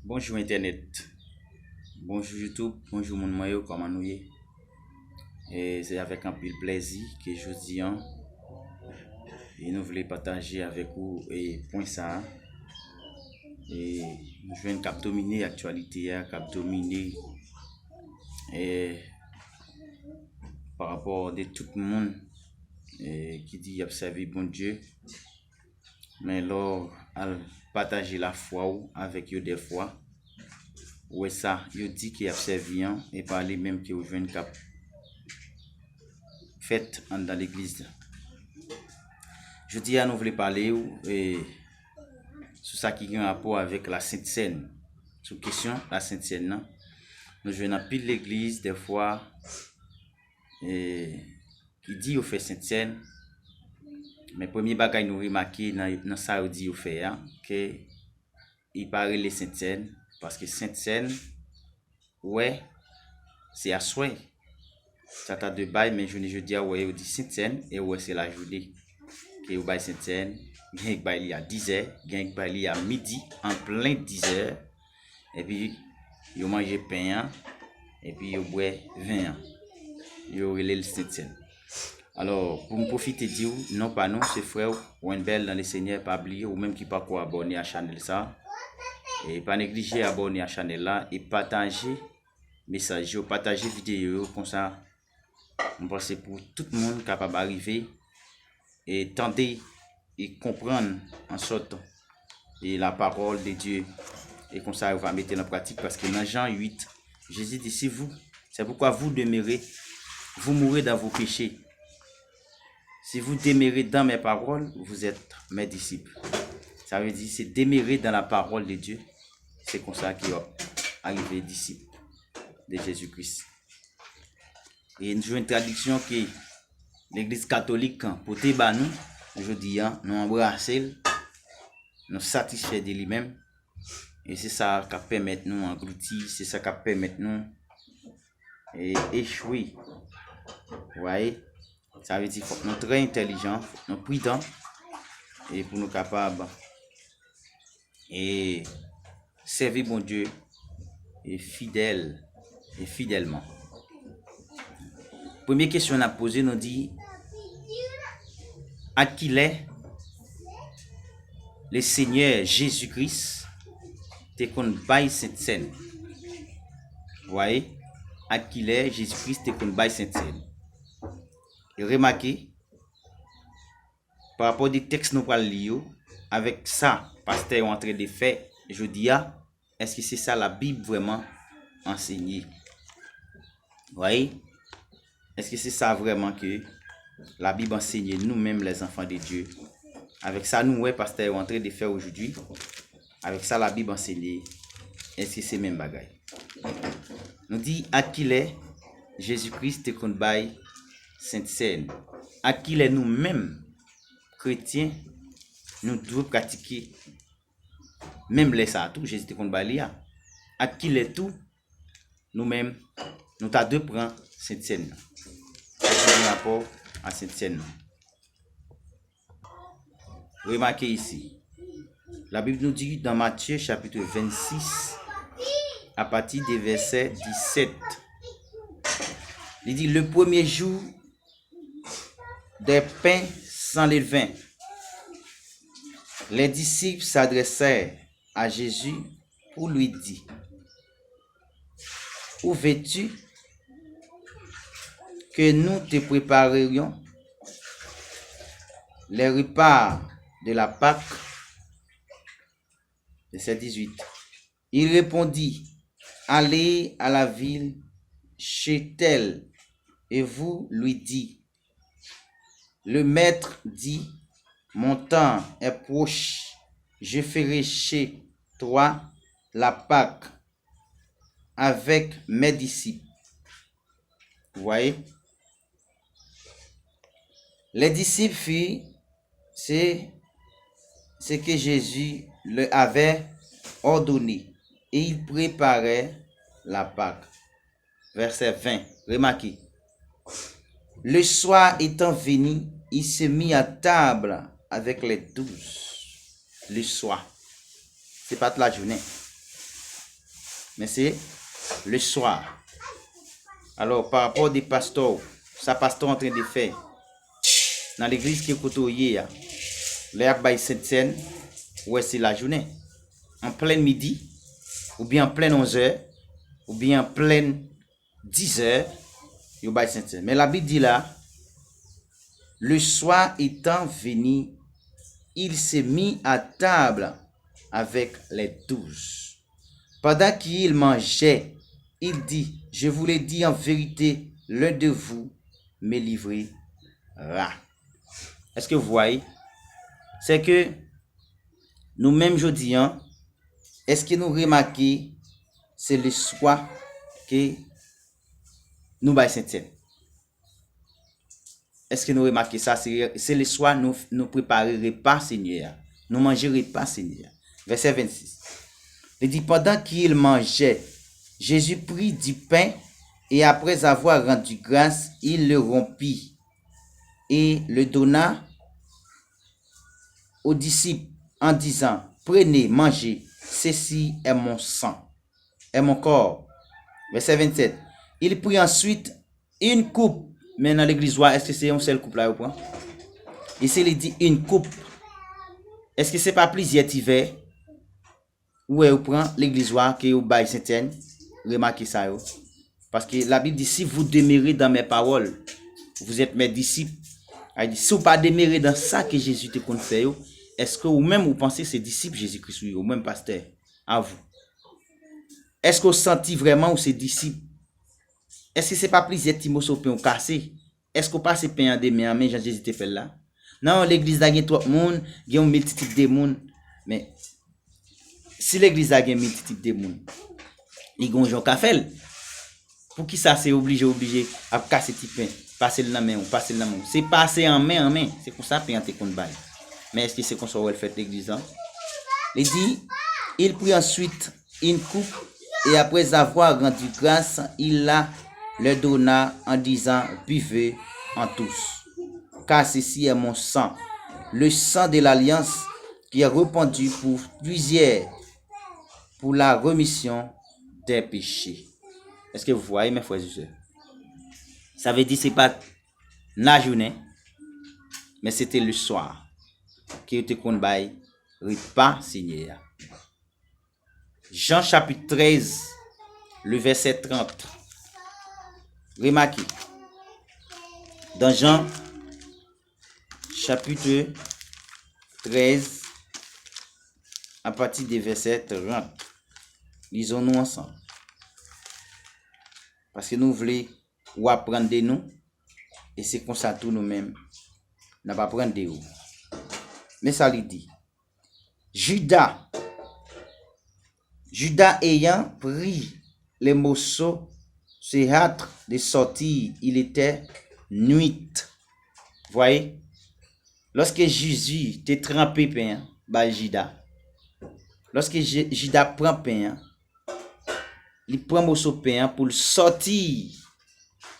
Bonjour Internet, bonjour YouTube, bonjour mon maillot, comment nous y est? Et c'est avec un peu de plaisir que je dis et nous voulons partager avec vous et point ça et nous venons cap dominer l'actualité, cap dominer et par rapport de tout le monde qui dit observer bon Dieu, mais lors à partager la foi avec eux des fois. Ouais ça, je dis qu'il y a serviant et parler même que vous venez cap fait dans l'église. Je dis à nous voulons parler sur ça qui a un rapport avec la Sainte Seine. Sur question la Sainte Seine, non? Nous jouons dans pile l'église des fois qui dit au fait Sainte Seine. Mais premier bagage nous remarquer dans ça dit au fait que il paraît les Sainte Seine parce que Sainte Seine ouais c'est à souhait. Ça t'a deux bail mais je dis ouais on dit Sainte Seine et ouais c'est la journée que au bail Sainte Seine. Gagne bail il y a 10h, gagne bail il y a midi en plein 10h et puis yo manger pain et puis yo boire vin. Yo relé le Sainte Seine. Alors, pour me profiter de dire, non pas nous, c'est frère ou une belle dans le Seigneur, pas oublier, ou même qui pas quoi abonner à la chaîne ça. Et pas négliger abonner à la chaîne là et partager message, partager vidéo comme ça. On pense pour tout le monde capable d'arriver et tenter et comprendre en sorte et la parole de Dieu. Et comme ça, on va mettre en pratique parce que dans Jean 8, Jésus dit, c'est pourquoi vous demeurez, vous mourrez dans vos péchés. Si vous demeurez dans mes paroles, vous êtes mes disciples. Ça veut dire, c'est demeurer dans la parole de Dieu. C'est comme ça qu'il va arriver disciple de Jésus-Christ. Et nous avons une traduction que l'Église catholique, pour te nous, aujourd'hui, nous embrasser, nous satisfaire de lui-même. Et c'est ça qui permet de nous engloutir, c'est ça qui permet de nous échouer. Vous voyez? Ça veut dire qu'il faut nous très intelligents, nous prudents et pour nous capables et servir bon Dieu et fidèlement. Première question à poser nous dit à qui est le Seigneur Jésus-Christ te qu'on baille Sainte Seine. Vous voyez? À qui est Jésus-Christ te qu'on baille Sainte Seine. Et remarquez, par rapport au texte nous parlons lire, avec ça, pasteur est en train de faire, je dis, est-ce que c'est ça la Bible vraiment enseignée? Vous voyez? Est-ce que c'est ça vraiment que la Bible enseigne nous-mêmes les enfants de Dieu? Avec ça, nous, ouais, pasteur est en train de faire aujourd'hui, avec ça, la Bible enseigne, est-ce que c'est même bagaille? Nous dit, à qui est Jésus-Christ te qu'on baille Sainte Seine, à qui les nous-mêmes chrétiens nous devons pratiquer même les ça tout Jésus te qu'on balia à qui les tout nous-mêmes nous t'a deux prendre Sainte Seine par rapport à Sainte Seine. Remarquez ici la Bible nous dit dans Matthieu chapitre 26 à partir des versets 17 il dit le premier jour des pains sans levain. Les disciples s'adressèrent à Jésus pour lui dire, où veux-tu que nous te préparerions les repas de la Pâque? Verset 18. Il répondit, allez à la ville chez tel et vous lui dites, le maître dit, mon temps est proche, je ferai chez toi la Pâque avec mes disciples. Vous voyez? Les disciples firent ce que Jésus leur avait ordonné et ils préparaient la Pâque. Verset 20. Remarquez. Le soir étant venu, il se mit à table avec les 12. Le soir. C'est pas toute la journée. mais c'est le soir. Alors, par rapport des pasteurs, ça pasteur en train de faire, dans l'église qui est côtoyée, l'air by Sainte-Seine, ouais, c'est la journée. En plein midi, ou bien en plein 11h, ou bien en plein 10h, il by Sainte-Seine. Mais la Bible dit là, le soir étant venu, il s'est mis à table avec les 12. Pendant qu'il mangeait, il dit, je vous l'ai dit en vérité, l'un de vous me livrera. Est-ce que vous voyez? C'est que nous-mêmes, je dis, est-ce que nous remarquons, c'est le soir que nous baillons Sainte-Seine? Est-ce que nous remarquons ça? C'est le soir nous préparerons pas Seigneur. Nous mangerons pas Seigneur. Verset 26. Il dit, pendant qu'il mangeait, Jésus prit du pain et après avoir rendu grâce, il le rompit et le donna aux disciples en disant, prenez, mangez, ceci est mon sang, est mon corps. Verset 27. Il prit ensuite une coupe. Mais dans l'église, est-ce que c'est un seul coupe là? Ici, il dit une coupe. Est-ce que c'est pas plusieurs divers? Où est-ce prend l'église qui est au bail Sainte-Seine? Remarquez ça. Parce que la Bible dit, si vous demeurez dans mes paroles, vous êtes mes disciples. Elle dit, si vous pas demeurer dans ça que Jésus te compte faire, est-ce que vous même vous pensez c'est disciples Jésus-Christ ou même pasteur? À vous. Est-ce que vous sentez vraiment ou c'est disciples? Est-ce que c'est pas plusieurs timos au pain cassé? Est-ce que vous passez pain en demain en main, Jean-Jésus te fait là? Non, l'église a gagné trop de monde, il y a un multitude de monde. Mais si l'église a gagné un multitude de monde, il y a un gens qui fait. Pour qui ça c'est obligé à casser petit pain, passer le main ou passer le main. C'est passer en main. C'est comme ça pain te compte bail. Mais est-ce que c'est comme ça où elle fait l'église? Il dit, il prit ensuite une coupe et après avoir rendu grâce, il la leur donna en disant, buvez en tous, car ceci est mon sang, le sang de l'alliance qui est répandu pour plusieurs, pour la remission des péchés. Est-ce que vous voyez, mes frères et sœurs? Ça veut dire que ce n'est pas la journée, mais c'était le soir qui était qu'on bail repas Seigneur. Jean chapitre 13, le verset 30. Remarquez, dans Jean chapitre 13, à partir des versets 30, lisons-nous ensemble. Parce que nous voulons ou apprendre de nous, et c'est comme ça tout nous-mêmes, nous pas apprendre de nous. Mais ça lui dit, Judas ayant pris les morceaux, se hâte de sortir, il était nuit. Voyez, lorsque Jésus te trempé pain, bah Judas. Lorsque Judas prend pain, il prend morceau pain pour le sortir.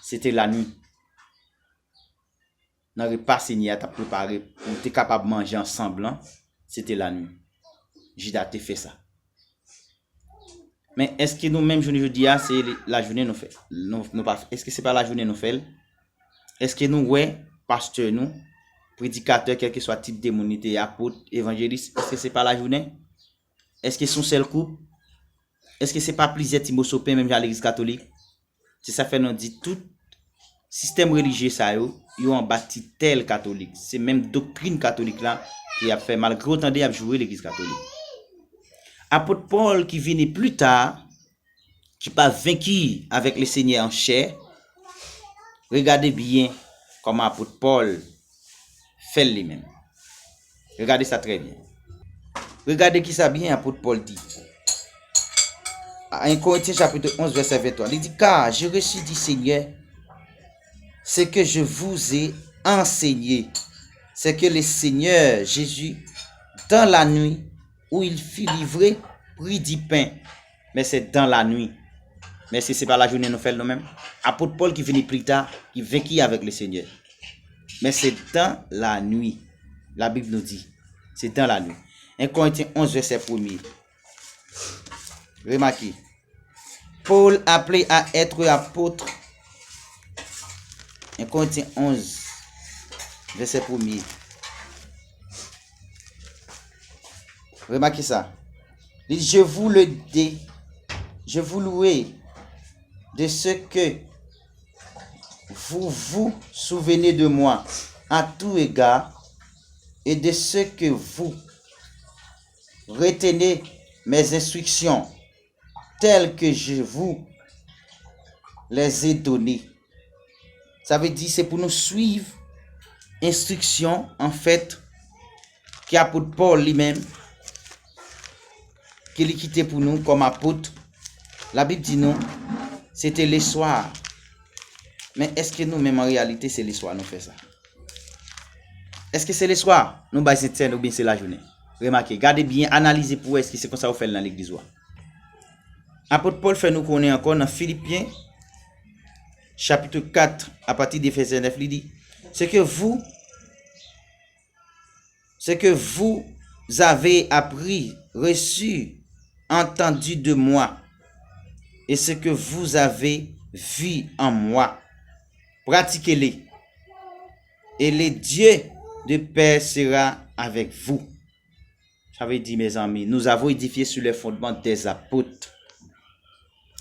C'était la nuit. Dans le repas Seigneur t'a préparé pour être capable de manger ensemble. C'était la nuit. Judas te fait ça. Mais est-ce que nous-mêmes, je dis, c'est la journée nous fait? Est-ce que c'est pas la journée nous fait? Est-ce que nous, ouais, pasteur, nous, prédicateur, quel que soit type de monité, apôtre, évangéliste, est-ce que c'est pas la journée? Est-ce que son seul couple? Est-ce que c'est pas plusieurs timosopins, même à l'église catholique? C'est ça fait nous dit tout système religieux, ça, ils ont bâti tel catholique. C'est même doctrine catholique là qui a fait, malgré autant de jouer l'église catholique. Apôtre Paul qui venait plus tard, qui pas vaincu avec le Seigneur en chair, regardez bien comment apôtre Paul fait lui-même. Regardez ça très bien. Regardez qui ça bien apôtre Paul dit. À 1 Corinthiens chapitre 11 verset 23, il dit, car je reçus du Seigneur ce que je vous ai enseigné, c'est que le Seigneur Jésus, dans la nuit où il fut livré, prit du pain. Mais c'est dans la nuit. Mais si ce n'est pas la journée, nous faisons nous-mêmes. Apôtre Paul qui venait plus tard, qui vainquit avec le Seigneur. Mais c'est dans la nuit. La Bible nous dit, c'est dans la nuit. 1 Corinthiens 11 verset 1er. Remarquez. Paul appelé à être apôtre. 1 Corinthiens 11, verset 1er. Remarquez ça. Il dit, je vous louais de ce que vous vous souvenez de moi à tout égard et de ce que vous retenez mes instructions telles que je vous les ai données. Ça veut dire c'est pour nous suivre instructions en fait qu'apôtre Paul lui-même qu'il quittait pour nous comme apôtre. La Bible dit non, c'était les soirs. Mais est-ce que nous-mêmes en réalité c'est les soirs nous fait ça? Est-ce que c'est les soirs nous baissons cette scène ou bien c'est la journée? Remarquez, gardez bien, analysez pour est-ce que c'est comme ça vous faites dans l'église. Apôtre Paul fait nous connaître encore dans Philippiens chapitre 4 à partir des versets 9, il dit ce que vous avez appris, reçu, entendu de moi et ce que vous avez vu en moi, pratiquez-les et le Dieu de paix sera avec vous. J'avais dit mes amis, nous avons édifié sur les fondements des apôtres.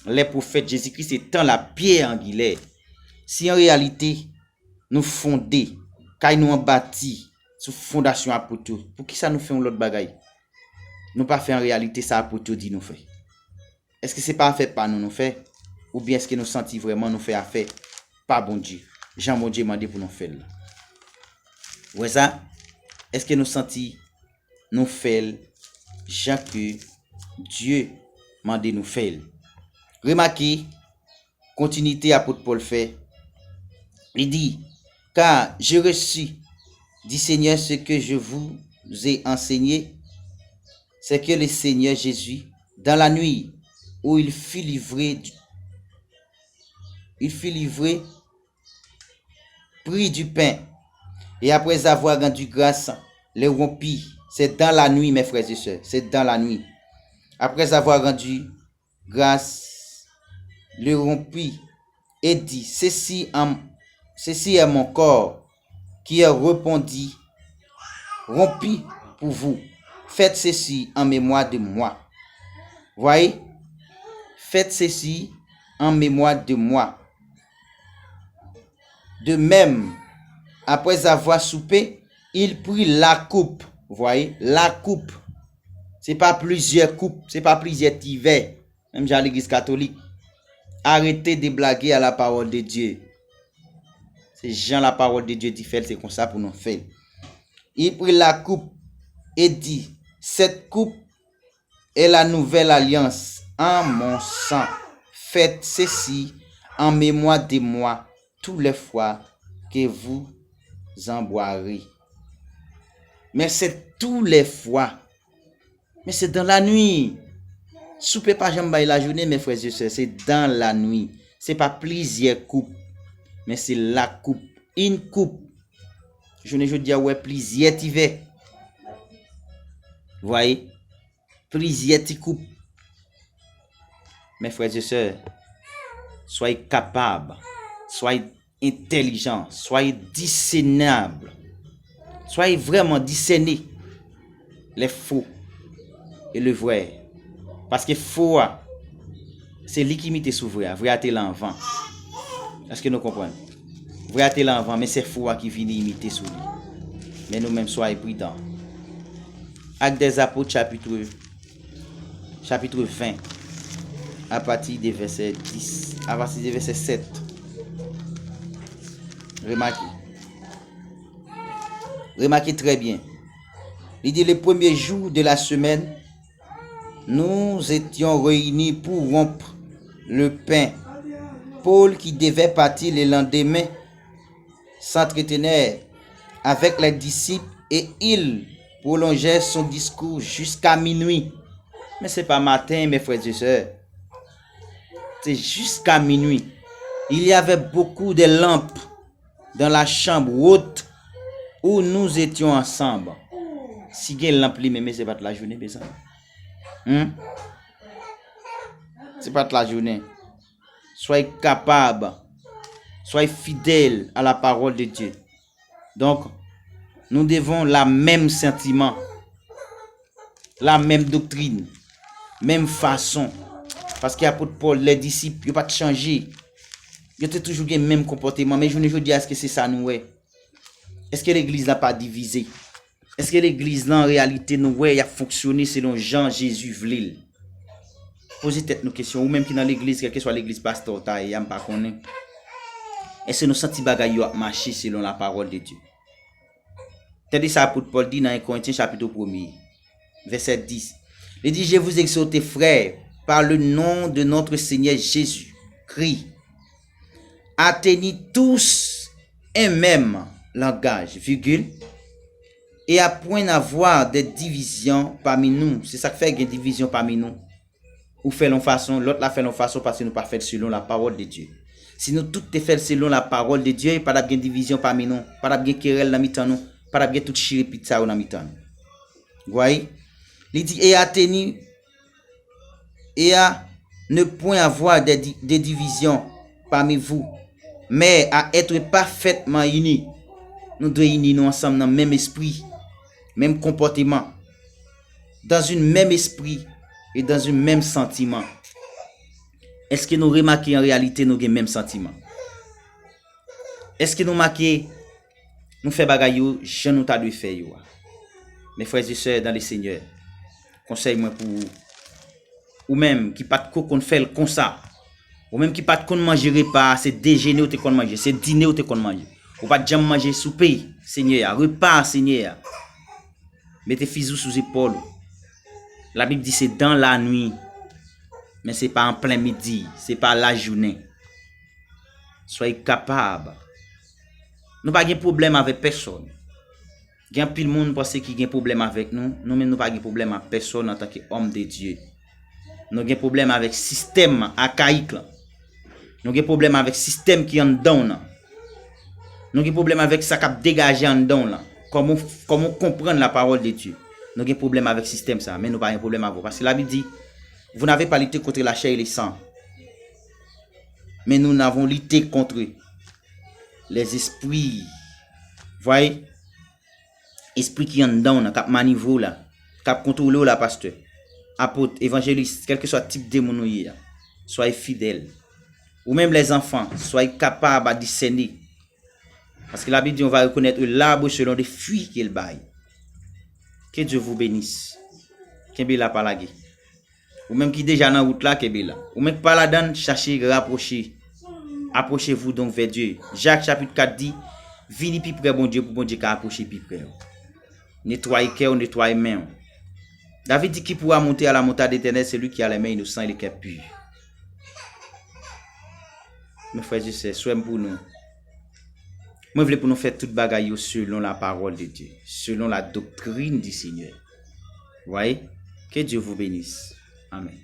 Les prophètes Jésus-Christ étant la pierre angulaire. Si en réalité nous fondons, car nous en bâti sous fondation apôtre, pour qui ça nous fait l'autre bagaille? Nous pas fait en réalité ça apôtre dit nous fait. Est-ce que c'est pas fait par nous fait? Ou bien est-ce que nous sentons vraiment nous faire affaire par bon Dieu? Jean mon Dieu m'a dit pour nous faire. Ouais ça? Est-ce que nous sentons nous faire Jean que Dieu m'a dit nous faire? Remarquez, continuité apôtre Paul fait. Il dit, car j'ai reçu du Seigneur ce que je vous ai enseigné, c'est que le Seigneur Jésus, dans la nuit où il fut livré, prit du pain, et après avoir rendu grâce, le rompit. C'est dans la nuit, mes frères et sœurs, c'est dans la nuit. Après avoir rendu grâce, le rompit et dit, ceci est mon corps qui est rompu pour vous. Faites ceci en mémoire de moi. Voyez? Faites ceci en mémoire de moi. De même, après avoir soupé, il prit la coupe. Voyez? La coupe. C'est pas plusieurs coupes, c'est pas plusieurs tivets. Même dans l'église catholique. Arrêtez de blaguer à la parole de Dieu. C'est Jean la parole de Dieu dit fait, c'est comme ça pour nous faire. Il prit la coupe et dit, cette coupe est la nouvelle alliance en mon sang. Faites ceci en mémoire de moi toutes les fois que vous en boirez. Mais c'est tous les fois. Mais c'est dans la nuit. Soupez pas jamais la journée, mes frères et sœurs, c'est dans la nuit. C'est pas plusieurs coupes, mais c'est la coupe. Une coupe. Je ne dis ouais, plusieurs tivets. Voyez? Plusieurs coupes. Mes frères et sœurs, soyez capables, soyez intelligents, soyez discernables. Soyez vraiment discernés les faux et le vrai. Parce que faux, c'est lui qui met sous vrai. Vrai, c'est l'envant. Est-ce que nous comprenons? Vrai, c'est l'envant, mais c'est faux qui vient imiter sous lui. Mais nous-mêmes, soyez prudents. Actes des Apôtres, chapitre 20, à partir des versets 10, à partir des versets 7. Remarquez très bien. Il dit le premier jour de la semaine, nous étions réunis pour rompre le pain. Paul, qui devait partir le lendemain, s'entretenait avec les disciples et il prolongeait son discours jusqu'à minuit. Mais ce n'est pas matin, mes frères et sœurs. C'est jusqu'à minuit. Il y avait beaucoup de lampes dans la chambre haute où nous étions ensemble. Si il y a une lampe, mais ce n'est pas de la journée, mais ça. C'est pas de la journée. Soyez capables. Soyez fidèles à la parole de Dieu. Donc, nous devons la même sentiment, la même doctrine, même façon. Parce qu'il y a pour Paul, les disciples, ils n'ont pas changé. Ils ont toujours le même comportement. Mais je veux dire, est-ce que c'est ça nous? Est-ce que l'église n'a pas divisé? Est-ce que l'église, là, en réalité, nous, a fonctionné selon Jean Jésus voulait? Posez peut-être nos questions. Ou même qui dans l'église, quelle que soit l'église pasteur, il n'y a pas connaît. Est-ce que nous sentons bagaille à marcher selon la parole de Dieu? Tandis ça pour Paul dit dans 1 Corinthiens chapitre 1er, verset 10. Il dit, je vous exhorte, frères, par le nom de notre Seigneur Jésus-Christ, à tenir tous un même langage, virgule, et à point d'avoir des divisions parmi nous. C'est ça qui fait qu'il y a des divisions parmi nous. Ou fait l'en façon, l'autre la fait l'en façon parce que nous pas fait selon la parole de Dieu. Si nous tout est fait selon la parole de Dieu, il n'y a pas de division parmi nous, pas de querelle dans mi-temps nous, pas de tout chire pizza dans mi-temps. Vous voyez? Il dit, et à tenir, et à ne point avoir des divisions parmi vous, mais à être parfaitement unis. Nous devons unir nous ensemble dans le même esprit, même comportement, dans un même esprit et dans un même sentiment. Est-ce que nous remarquons en réalité nous avons le même sentiment? Est-ce que nous remarquons nous faisons bagaille je nous t'a dû faire? Mes frères et sœurs dans le Seigneur, conseille-moi pour vous. Ou même qui pas de qu'on fait comme ça. Ou même qui pas de qu'on manger repas, c'est déjeuner ou te qu'on manger, c'est dîner ou te qu'on manger. Ou pas jamais manger souper, Seigneur, repas, Seigneur. Mettez fils sous épaule. La Bible dit c'est dans la nuit. Mais c'est pas en plein midi, c'est pas la journée. Soyez capables. Nous pas de problème avec personne. Il y a plus de monde pense qu'il y a un problème avec nous. Nous même nous pas de problème avec personne en tant qu'homme de Dieu. Nous avons un problème avec le système archaïque. Nous avons un problème avec le système qui est en dedans. Nous avons un problème avec ça qui a dégagé en dedans. Comment comprendre la parole de Dieu? Nous avons un problème avec le système, ça, mais nous n'avons pas un problème avec vous. Parce que la Bible dit, vous n'avez pas lutté contre la chair et le sang. Mais nous n'avons lutté contre les esprits. Voyez? Esprit qui est en dedans, qui manivre là, qui contrôle la pasteur. Apôtre, évangéliste, quel que soit le type de démonie, soyez fidèles. Ou même les enfants, soyez capables de discerner. Parce que la Bible dit on va reconnaître l'arbre selon les fruits qu'il baille. Que Dieu vous bénisse. Qu'est-ce la palagé. Ou même qui déjà dans la route là, qu'est-ce là. Ou même pas là-dedans, cherchez, rapprochez. Approchez-vous donc vers Dieu. Jacques chapitre 4 dit, venez plus près bon Dieu pour bon Dieu qu'à approcher plus près. Nettoyez cœur, nettoyez main. David dit qui pourra monter à la montagne d'éternel, c'est lui qui a les mains innocentes et les cœurs purs. Mes frères et sœurs, soyez pour nous. Moi, je voulais pour nous faire toute bagaille selon la parole de Dieu, selon la doctrine du Seigneur. Vous voyez? Que Dieu vous bénisse. Amen.